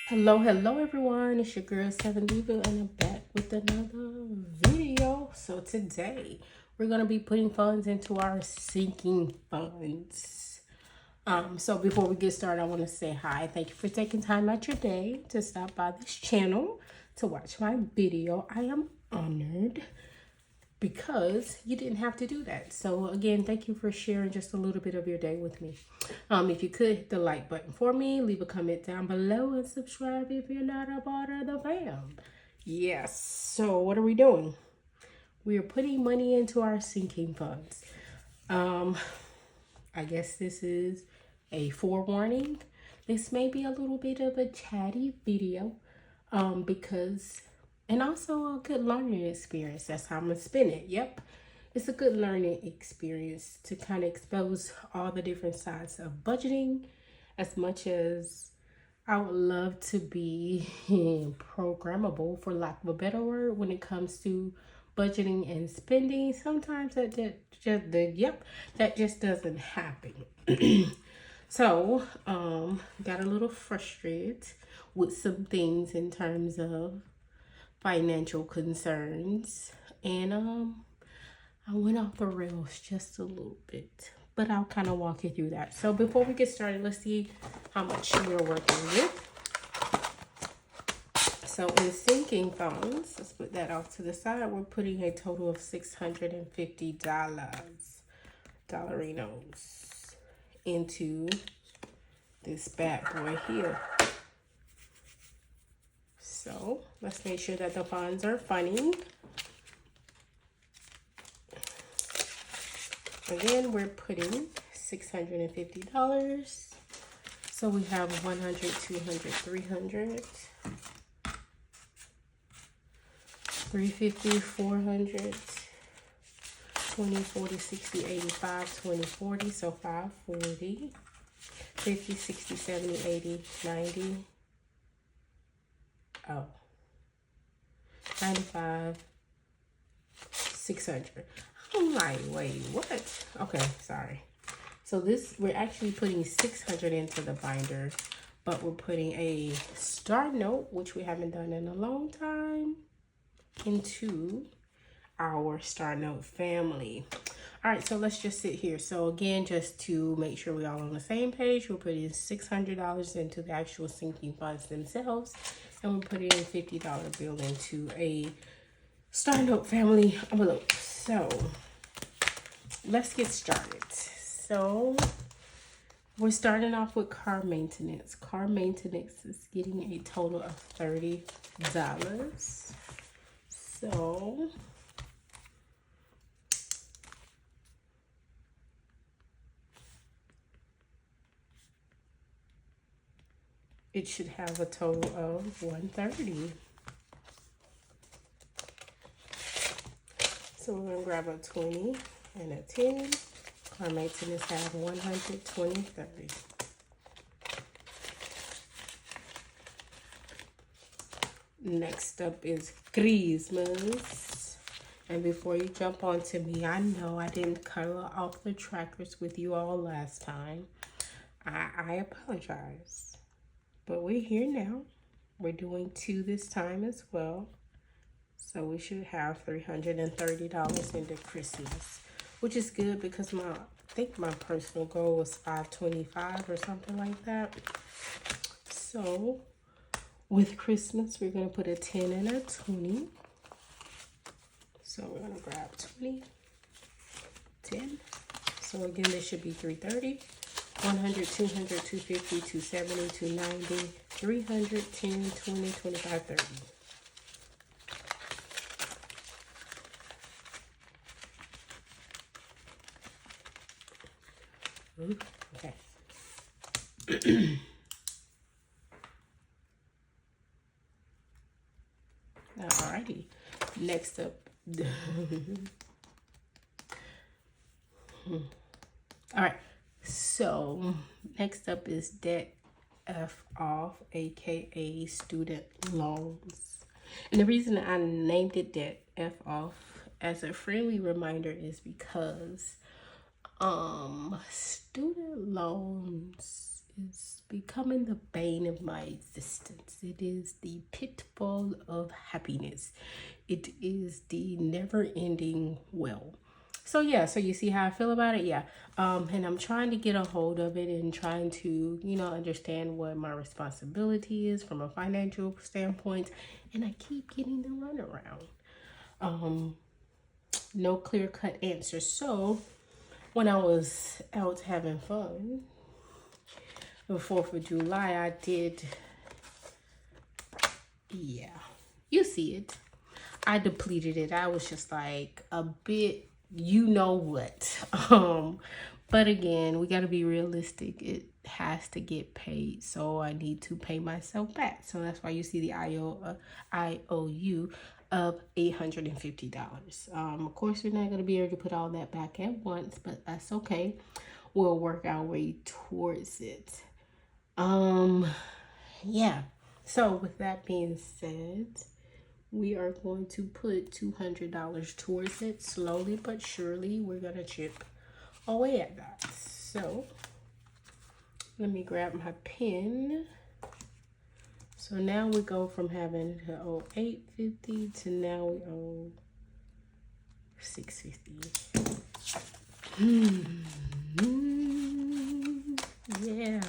Hello everyone, it's your girl Southern Diva and I'm back with another video. So today we're gonna be putting funds into our sinking funds. So before we get started, I want to say hi. Thank you for taking time out your day to stop by this channel to watch my video. I am honored because you didn't have to do that. So again, thank you for sharing just a little bit of your day with me. If you could hit the like button for me, leave a comment down below and subscribe if you're not a part of the fam. Yes, so what are we doing? We are putting money into our sinking funds. I guess this is a forewarning. This may be a little bit of a chatty video because and also a good learning experience. That's how I'm gonna spin it. Yep, it's a good learning experience to kind of expose all the different sides of budgeting. As much as I would love to be programmable, for lack of a better word, when it comes to budgeting and spending, sometimes that just doesn't happen. So, got a little frustrated with some things in terms of financial concerns, and I went off the rails just a little bit, but I'll kind of walk you through that. So before we get started, let's see how much we're working with. So in sinking funds, let's put that off to the side. We're putting a total of $650 dollarinos into this bad boy here. So let's make sure that the funds are funding. Again, we're putting $650. So we have 100, 200, 300, 350, 400, 20, 40, 60, 85, 20, 40. So 540, 50, 60, 70, 80, 90. Oh, 95, 600. I'm like, wait, what? Okay, sorry. So we're actually putting 600 into the binder, but we're putting a star note, which we haven't done in a long time, into our star note family. All right, so let's just sit here. So again, just to make sure we're all on the same page, we're putting $600 into the actual sinking funds themselves, and we're putting a $50 bill into a star note family envelope. So let's get started. So we're starting off with car maintenance. Car maintenance is getting a total of $30. So it should have a total of $130. So we're gonna grab a 20 and a 10. Car maintenance have 100, 20, 30. Next up is Christmas. And before you jump onto me, I know I didn't cover off the trackers with you all last time. I apologize. But we're here now. We're doing 2 this time as well. So we should have $330 into Christmas, which is good because I think my personal goal was $525 or something like that. So with Christmas, we're going to put a 10 and a 20. So we're going to grab 20, 10. So again, this should be 330, 100, 200, 250, 270, 290, 300, 10, 20, 25, 30. Okay. Alrighty. Next up. Alright. So next up is debt F off, aka student loans. And the reason I named it debt F off as a friendly reminder is because student loans is becoming the bane of my existence. It is the pitfall of happiness. It is the never-ending well. So yeah, so you see how I feel about it? Yeah. And I'm trying to get a hold of it and trying to, understand what my responsibility is from a financial standpoint. And I keep getting the runaround. No clear-cut answer. So when I was out having fun, the 4th of July, I did, yeah, you see it. I depleted it. I was just like a bit, you know what. But again, we got to be realistic. It has to get paid. So I need to pay myself back. So that's why you see the IOU of $850. Of course, we're not going to be able to put all that back at once, but that's okay. We'll work our way towards it. Yeah. So with that being said, we are going to put $200 towards it. Slowly but surely, we're going to chip away at that. So let me grab my pen. So now we go from having to owe $850 to now we owe $650. Yeah.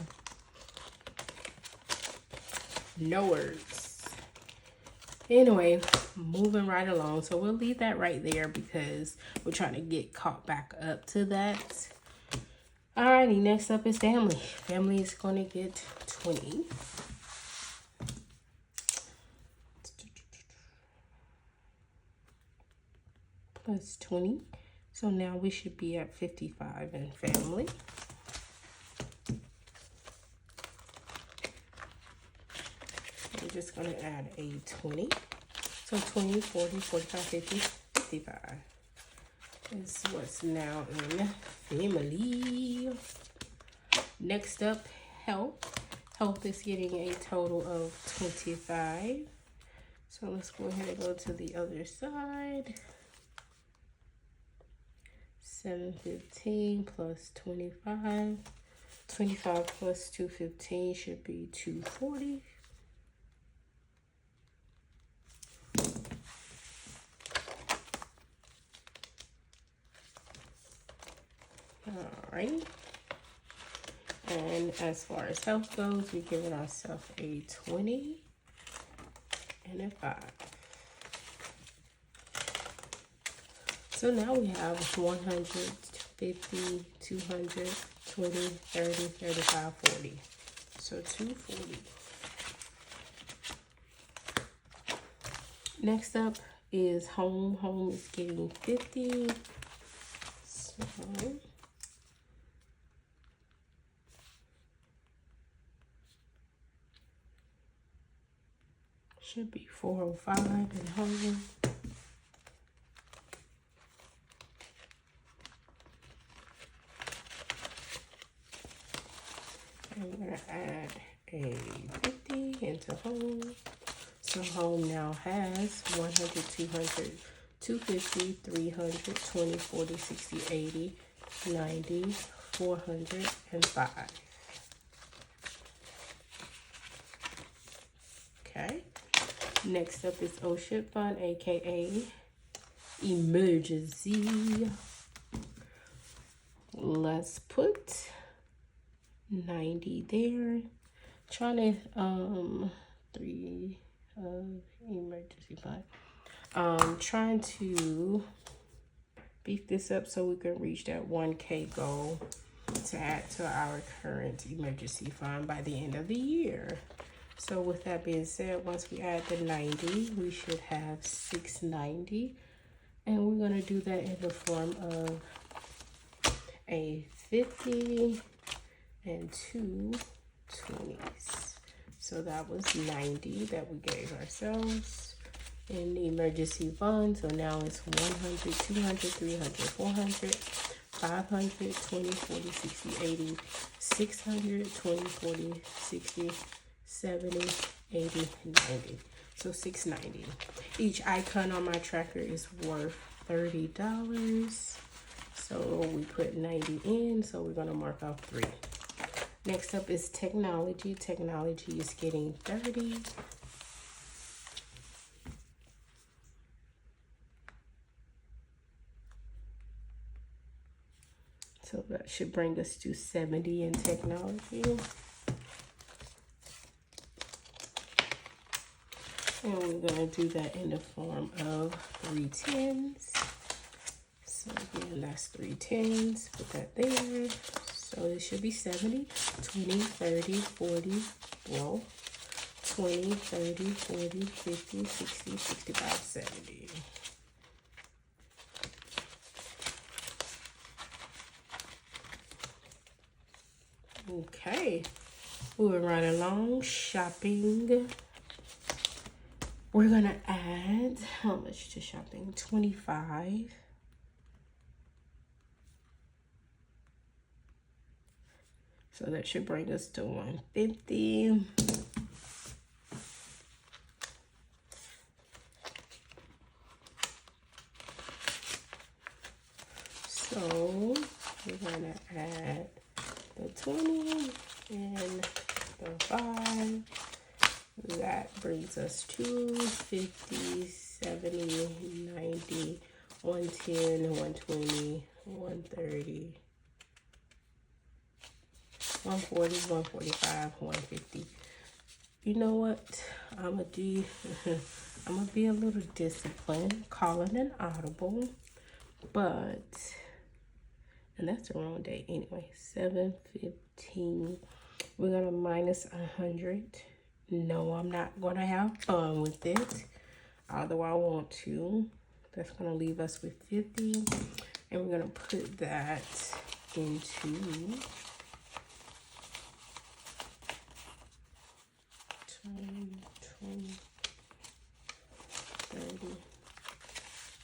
No words. Anyway, moving right along. So we'll leave that right there because we're trying to get caught back up to that. Alrighty, next up is family. Family is going to get 20. Plus 20. So now we should be at 55 in family. I'm just going to add a 20. So 20, 40, 45, 50, 55 is what's now in family. Next up, health. Health is getting a total of 25. So let's go ahead and go to the other side. 715 plus 25. 25 plus 215 should be 240. Alright. And as far as health goes, we're giving ourselves a 20 and a 5. So now we have 100, 50, 200, 20, 30, 35, 40. So 240. Next up is home. Home is getting 50. So should be 405 in home. I'm going to add a 50 into home. So home now has 100, 200, 250, 300, 20, 40, 60, 80, 90, 405. Okay. Next up is OSHIP Fund, aka emergency. Let's put 90 there. Trying to emergency fund. Trying to beef this up so we can reach that 1K goal to add to our current emergency fund by the end of the year. So with that being said, once we add the 90, we should have 690. And we're going to do that in the form of a 50 and 2 20s. So that was 90 that we gave ourselves in the emergency fund. So now it's 100, 200, 300, 400, 500, 20, 40, 60, 80, 600, 20, 40, 60, 70, 80, 90. So 690. Each icon on my tracker is worth $30. So we put 90 in, so we're gonna mark off 3. Next up is technology. Technology is getting 30. So that should bring us to 70 in technology. And we're going to do that in the form of 3 10s. So again, that's 3 10s. Put that there. So it should be 70, 20, 30, 40, whoa, 20, 30, 40, 50, 60, 65, 70. Okay, moving right along, shopping. We're gonna add, how much to shopping? 25. So that should bring us to 150. So we're gonna add the 20 and the 5. That brings us to 50, 70, 90, 110, 120, 130, 140, 145, 150. You know what? I'm gonna be a little disciplined, calling an audible, but, and that's the wrong date anyway. 715. We're gonna minus 100. No, I'm not gonna have fun with it, although I want to. That's gonna leave us with 50, and we're gonna put that into 10, 20, 30,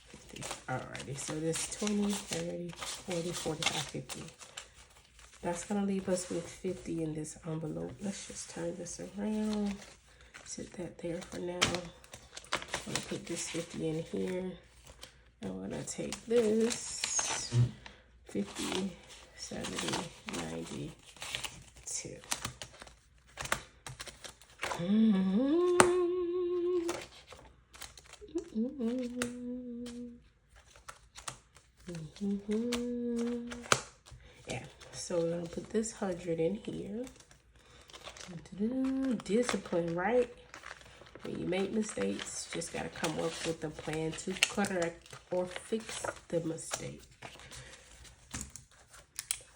50. Alrighty, so this 20, 30, 40, 45, 50. That's gonna leave us with 50 in this envelope. Let's just turn this around. Sit that there for now. I'm gonna put this 50 in here. And we're gonna take this 50, 70, 90, 2. Yeah. So we're gonna put this 100 in here. Discipline, right? When you make mistakes, just gotta come up with a plan to correct or fix the mistake.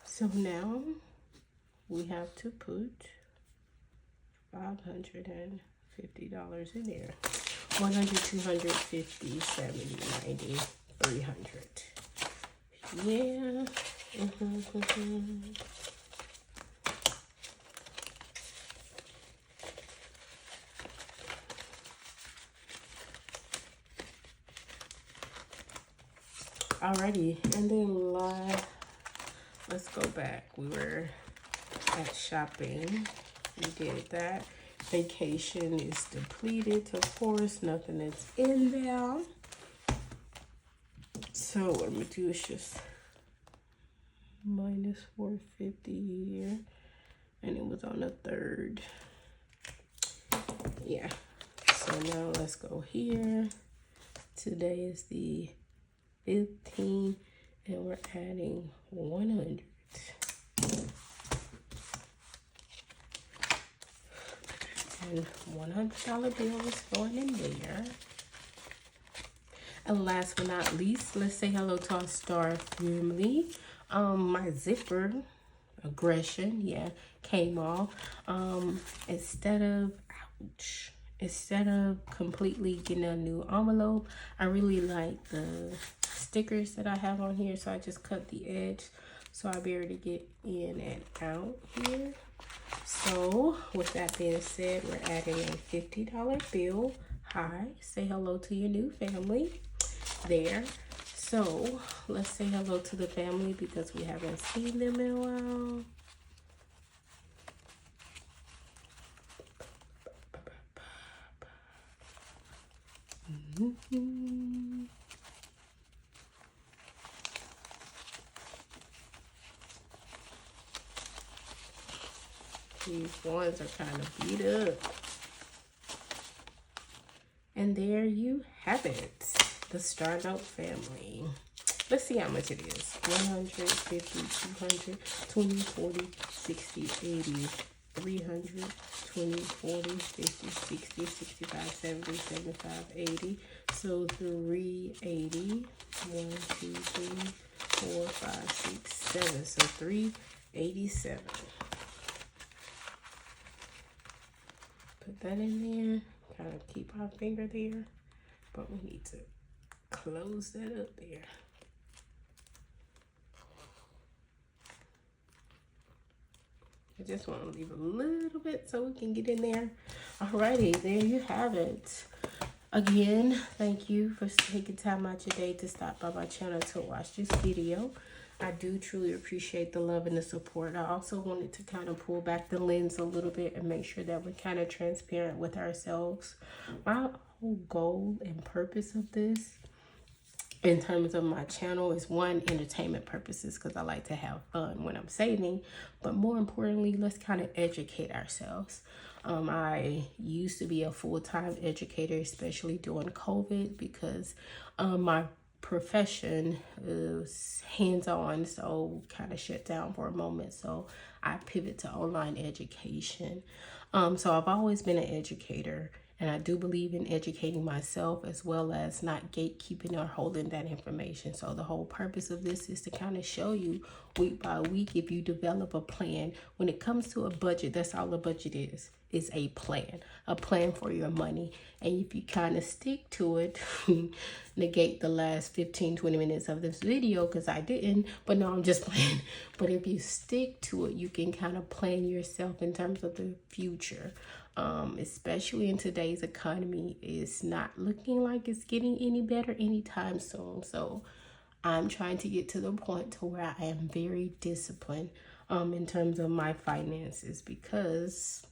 So now we have to put $550 in there. 100, 250, 70, 90, 300. Yeah. Alrighty, and then let's go back. We were at shopping. We did that. Vacation is depleted, of course. Nothing is in there. So what I'm gonna do is just minus 450 here, and it was on the 3rd. Yeah. So now let's go here. Today is the 15, and we're adding 100. And $100 bill is going in there. And last but not least, let's say hello to our star family. My zipper aggression, yeah, came off. Instead of completely getting a new envelope, I really like the stickers that I have on here, so I just cut the edge so I'll be able to get in and out here. So with that being said, we're adding a $50 bill. Hi, say hello to your new family there. So let's say hello to the family because we haven't seen them in a while. These ones are kind of beat up. And there you have it. The Startup family. Let's see how much it is. 100, 50, 200, 20, 40, 60, 80, 300, 20, 40, 50, 60, 65, 70, 75, 80. So 380. 1, 2, 3, 4, 5, 6, 7. So 387. Put that in there. Kind of keep our finger there. But we need to close that up there. I just want to leave a little bit so we can get in there. Alrighty, there you have it. Again, thank you for taking time out your day to stop by my channel to watch this video. I do truly appreciate the love and the support. I also wanted to kind of pull back the lens a little bit and make sure that we're kind of transparent with ourselves. My whole goal and purpose of this in terms of my channel is, one, entertainment purposes, because I like to have fun when I'm saving, but more importantly, let's kind of educate ourselves. I used to be a full-time educator, especially during COVID, because my profession is hands-on, so kind of shut down for a moment. So I pivot to online education. So I've always been an educator, and I do believe in educating myself as well as not gatekeeping or holding that information. So the whole purpose of this is to kind of show you week by week, if you develop a plan. When it comes to a budget, that's all a budget is a plan for your money. And if you kind of stick to it, negate the last 15-20 minutes of this video because I didn't, but no, I'm just playing. But if you stick to it, you can kind of plan yourself in terms of the future. Especially in today's economy, it's not looking like it's getting any better anytime soon. So I'm trying to get to the point to where I am very disciplined in terms of my finances, because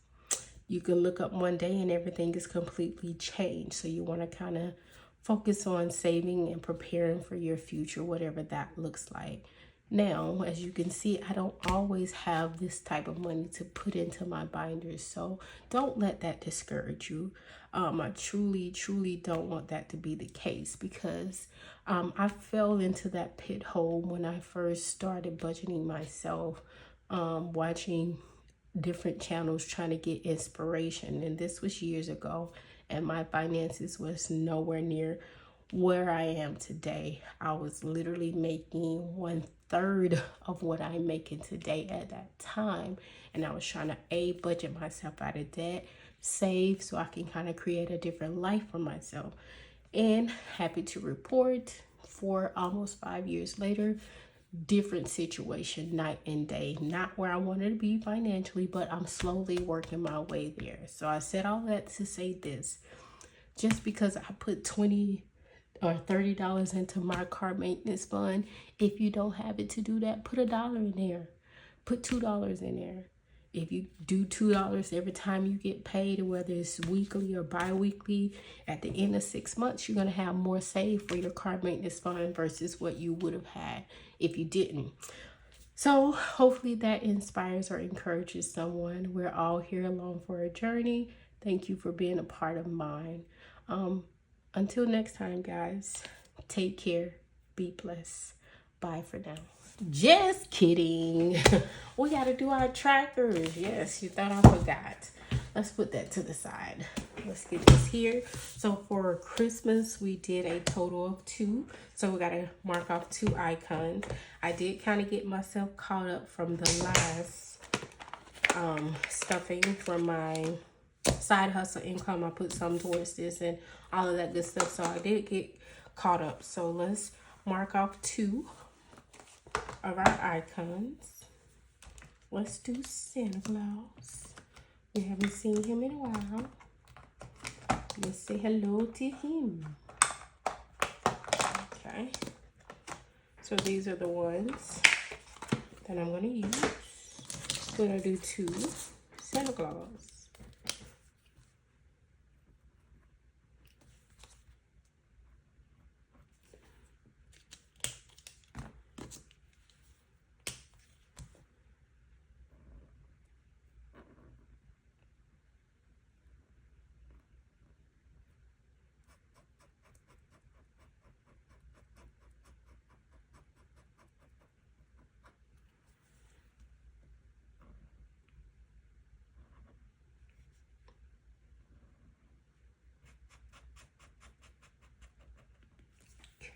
you can look up one day and everything is completely changed. So you want to kind of focus on saving and preparing for your future, whatever that looks like. Now, as you can see, I don't always have this type of money to put into my binders. So don't let that discourage you. I truly don't want that to be the case, because I fell into that pit hole when I first started budgeting myself, watching different channels trying to get inspiration. And this was years ago, and my finances was nowhere near where I am today. I was literally making 1/3 of what I'm making today at that time. And I was trying to budget myself out of debt, save so I can kind of create a different life for myself. And happy to report, for almost 5 years later, different situation, night and day. Not where I wanted to be financially, but I'm slowly working my way there. So I said all that to say this: just because I put $20 or $30 into my car maintenance fund, if you don't have it to do that, put $1 in there, put $2 in there. If you do $2 every time you get paid, whether it's weekly or bi-weekly, at the end of 6 months, you're going to have more saved for your car maintenance fund versus what you would have had if you didn't. So hopefully that inspires or encourages someone. We're all here along for a journey. Thank you for being a part of mine. Until next time, guys, take care. Be blessed. Bye for now. Just kidding. We got to do our trackers. Yes, you thought I forgot. Let's put that to the side. Let's get this here. So for Christmas, we did a total of 2. So we got to mark off 2 icons. I did kind of get myself caught up from the last stuffing from my side hustle income. I put some towards this and all of that good stuff. So I did get caught up. So let's mark off 2 of our icons. Let's do Santa Claus. We haven't seen him in a while. Let's say hello to him. Okay. So these are the ones that I'm going to use. We're going to do 2 Santa Claus.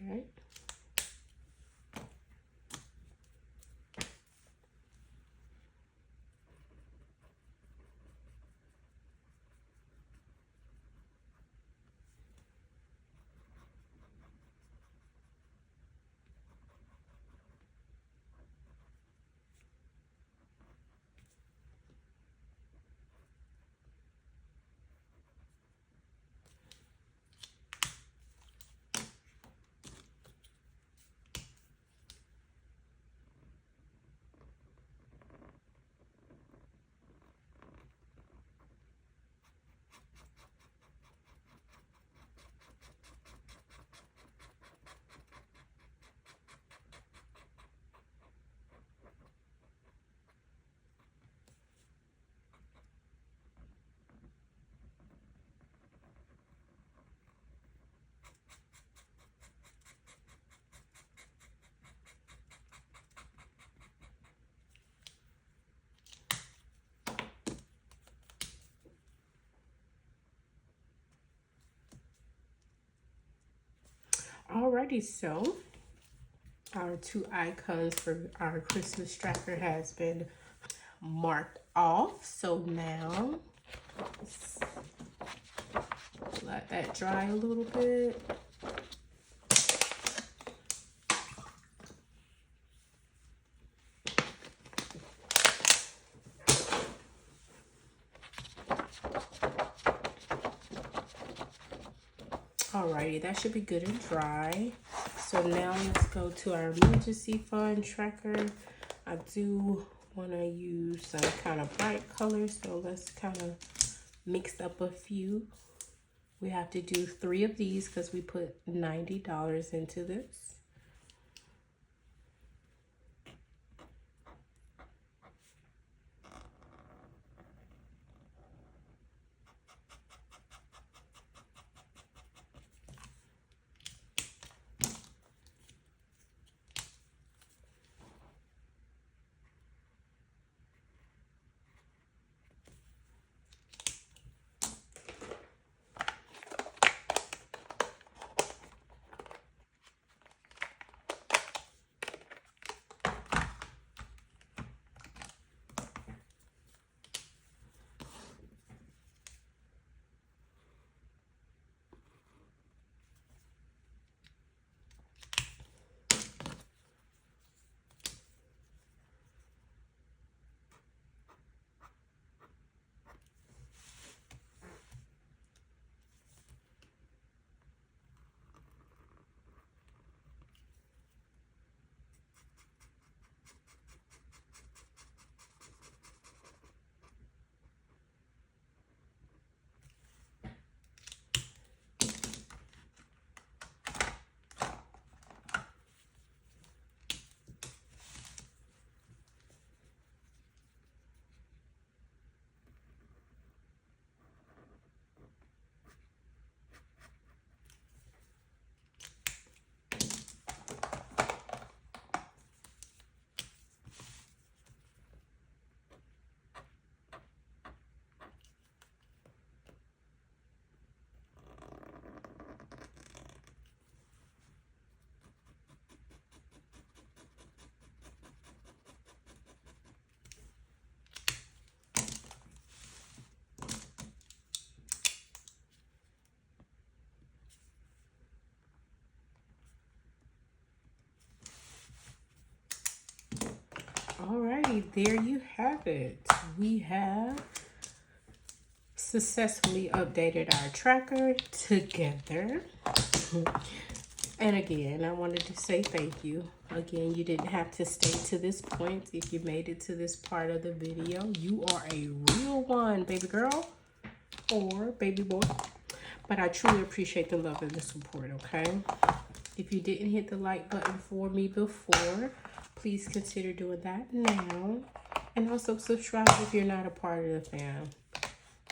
Okay. Alrighty, so our 2 icons for our Christmas tracker has been marked off. So now let's let that dry a little bit. Alrighty, that should be good and dry. So now let's go to our emergency fund tracker. I do want to use some kind of bright colors, so let's kind of mix up a few. We have to do 3 of these because we put $90 into this. Alrighty, there you have it. We have successfully updated our tracker together. And again, I wanted to say thank you. Again, you didn't have to stay to this point. If you made it to this part of the video, you are a real one, baby girl or baby boy. But I truly appreciate the love and the support, okay? If you didn't hit the like button for me before, please consider doing that now. And also subscribe if you're not a part of the fam.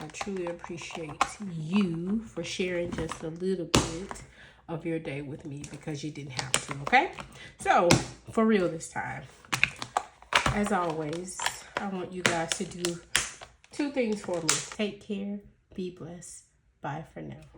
I truly appreciate you for sharing just a little bit of your day with me because you didn't have to, okay? So, for real this time, as always, I want you guys to do 2 things for me. Take care, be blessed, bye for now.